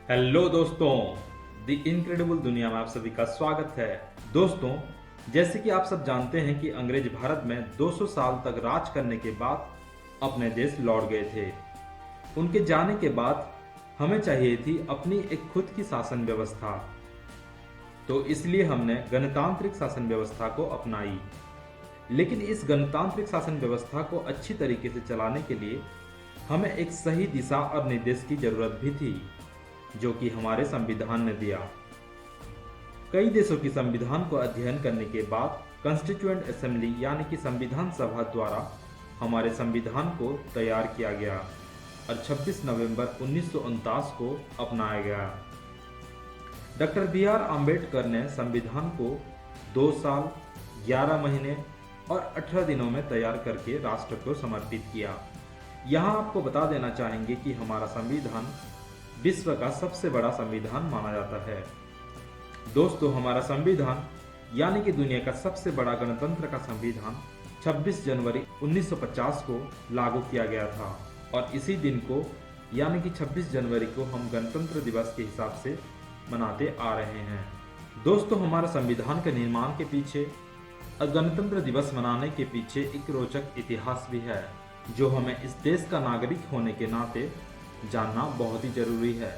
Hello दोस्तों, the incredible दुनिया में आप सभी का स्वागत है। दोस्तों, जैसे कि आप सब जानते हैं कि अंग्रेज भारत में 200 साल तक राज करने के बाद अपने देश लौट गए थे। उनके जाने के बाद हमें चाहिए थी अपनी एक खुद की शासन व्यवस्था, तो इसलिए हमने गणतांत्रिक शासन व्यवस्था को अपनाई। लेकिन इस गणतांत्रिक शासन व्यवस्था को अच्छी तरीके से चलाने के लिए हमें एक सही दिशा और निर्देश की जरूरत भी थी, जो कि हमारे संविधान ने दिया। कई देशों की संविधान को अध्ययन करने के बाद कॉन्स्टिट्यूएंट असेंबली यानी कि संविधान सभा द्वारा हमारे संविधान को तैयार किया गया और 26 नवंबर 1949 को अपनाया गया। Doctor B R. आम्बेडकर ने संविधान को 2 साल, 11 महीने और 18 दिनों में तैयार करके राष्ट्र को समर्पित किया। यहाँ आपको बता देना चाहेंगे कि हमारा संविधान विश्व का सबसे बड़ा संविधान माना जाता है। दोस्तों, हमारा संविधान यानी कि दुनिया का सबसे बड़ा गणतंत्र का संविधान 26 जनवरी 1950 को लागू किया गया था और इसी दिन को यानी कि 26 जनवरी को हम गणतंत्र दिवस के हिसाब से मनाते आ रहे हैं। दोस्तों, हमारा संविधान के निर्माण के पीछे और गणतंत्र दिवस मनाने के पीछे एक रोचक इतिहास भी है, जो हमें इस देश का नागरिक होने के नाते जानना बहुत ही जरूरी है।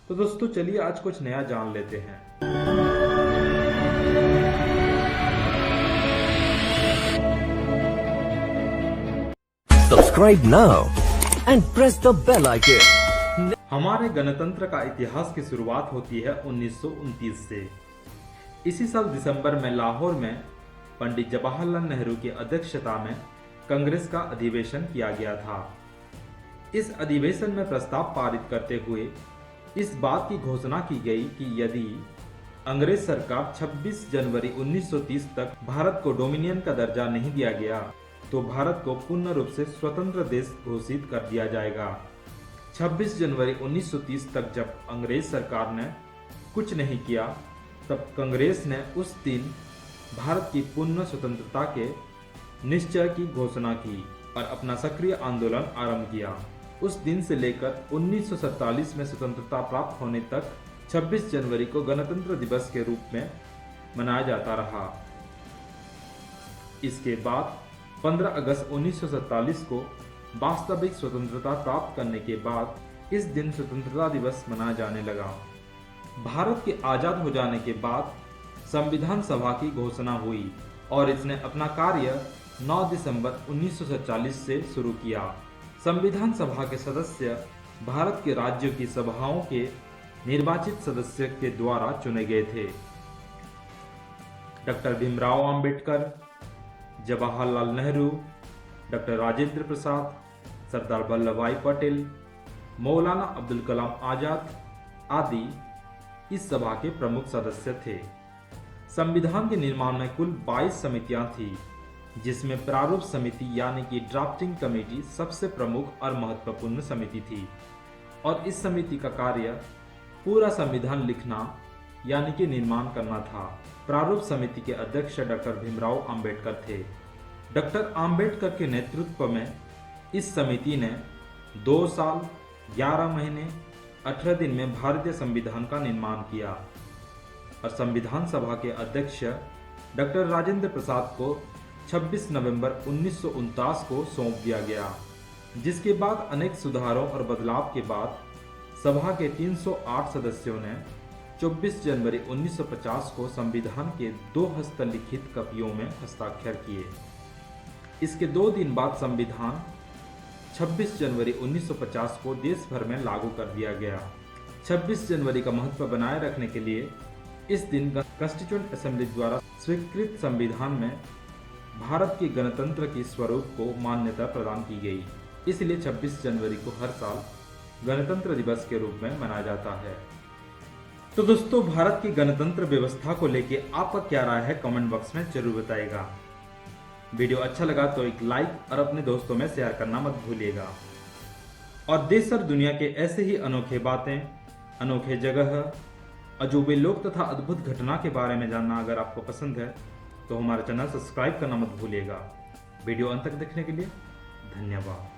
तो दोस्तों, चलिए आज कुछ नया जान लेते हैं। Subscribe now and press the bell icon. हमारे गणतंत्र का इतिहास की शुरुआत होती है 1929 से। इसी साल दिसंबर में लाहौर में पंडित जवाहरलाल नेहरू की अध्यक्षता में कांग्रेस का अधिवेशन किया गया था। इस अधिवेशन में प्रस्ताव पारित करते हुए इस बात की घोषणा की गई कि यदि अंग्रेज सरकार 26 जनवरी 1930 तक भारत को डोमिनियन का दर्जा नहीं दिया गया तो भारत को पूर्ण रूप से स्वतंत्र देश घोषित कर दिया जाएगा। 26 जनवरी 1930 तक जब अंग्रेज सरकार ने कुछ नहीं किया, तब कांग्रेस ने उस दिन भारत की पूर्ण स्वतंत्रता के निश्चय की घोषणा की और अपना सक्रिय आंदोलन आरंभ किया। उस दिन से लेकर 1947 में स्वतंत्रता प्राप्त होने तक 26 जनवरी को गणतंत्र दिवस के रूप में मनाया जाता रहा। इसके बाद 15 अगस्त 1947 को वास्तविक स्वतंत्रता प्राप्त करने के बाद इस दिन स्वतंत्रता दिवस मनाया जाने लगा। भारत के आजाद हो जाने के बाद संविधान सभा की घोषणा हुई और इसने अपना कार्य 9 दिसंबर 1947 से शुरू किया। संविधान सभा के सदस्य भारत के राज्यों की सभाओं के निर्वाचित सदस्य के द्वारा चुने गए थे। डॉक्टर भीमराव अंबेडकर, जवाहरलाल नेहरू, डॉक्टर राजेंद्र प्रसाद, सरदार वल्लभ भाई पटेल, मौलाना अब्दुल कलाम आजाद आदि इस सभा के प्रमुख सदस्य थे। संविधान के निर्माण में कुल 22 समितियां थी, जिसमें प्रारूप समिति यानी कि ड्राफ्टिंग कमेटी सबसे प्रमुख और महत्वपूर्ण समिति थी और इस समिति का कार्य पूरा संविधान लिखना यानी कि निर्माण करना था। प्रारूप समिति के अध्यक्ष डॉक्टर भीमराव अंबेडकर थे। डॉक्टर अंबेडकर के नेतृत्व में इस समिति ने 2 साल, 11 महीने, 18 दिन में भारतीय संविधान का निर्माण किया और संविधान सभा के अध्यक्ष डॉक्टर राजेंद्र प्रसाद को 26 नवंबर 1949 को सौंप दिया गया, जिसके बाद अनेक सुधारों और बदलाव के बाद सभा के 308 सदस्यों ने 24 जनवरी 1950 को संविधान के 2 हस्तलिखित कॉपियों में हस्ताक्षर किए। इसके 2 दिन बाद संविधान 26 जनवरी 1950 को देश भर में लागू कर दिया गया। 26 जनवरी का महत्व बनाए रखने के लिए इस दिन कॉन्स्टिट्यूएंट असेंबली द्वारा स्वीकृत संविधान में भारत के गणतंत्र की स्वरूप को मान्यता प्रदान की गई। इसलिए 26 जनवरी को हर साल गणतंत्र दिवस के रूप में मनाया जाता है। तो दोस्तों, भारत की गणतंत्र व्यवस्था को लेके आपका क्या राय है, कमेंट बॉक्स में जरूर बताइएगा। वीडियो अच्छा लगा तो एक लाइक और अपने दोस्तों में शेयर करना मत भूलिएगा। और देश और दुनिया के ऐसे ही अनोखे बातें, अनोखे जगह, अजूबे लोग तथा अद्भुत घटना के बारे में जानना अगर आपको पसंद है तो हमारा चैनल सब्सक्राइब करना मत भूलिएगा। वीडियो अंत तक देखने के लिए धन्यवाद।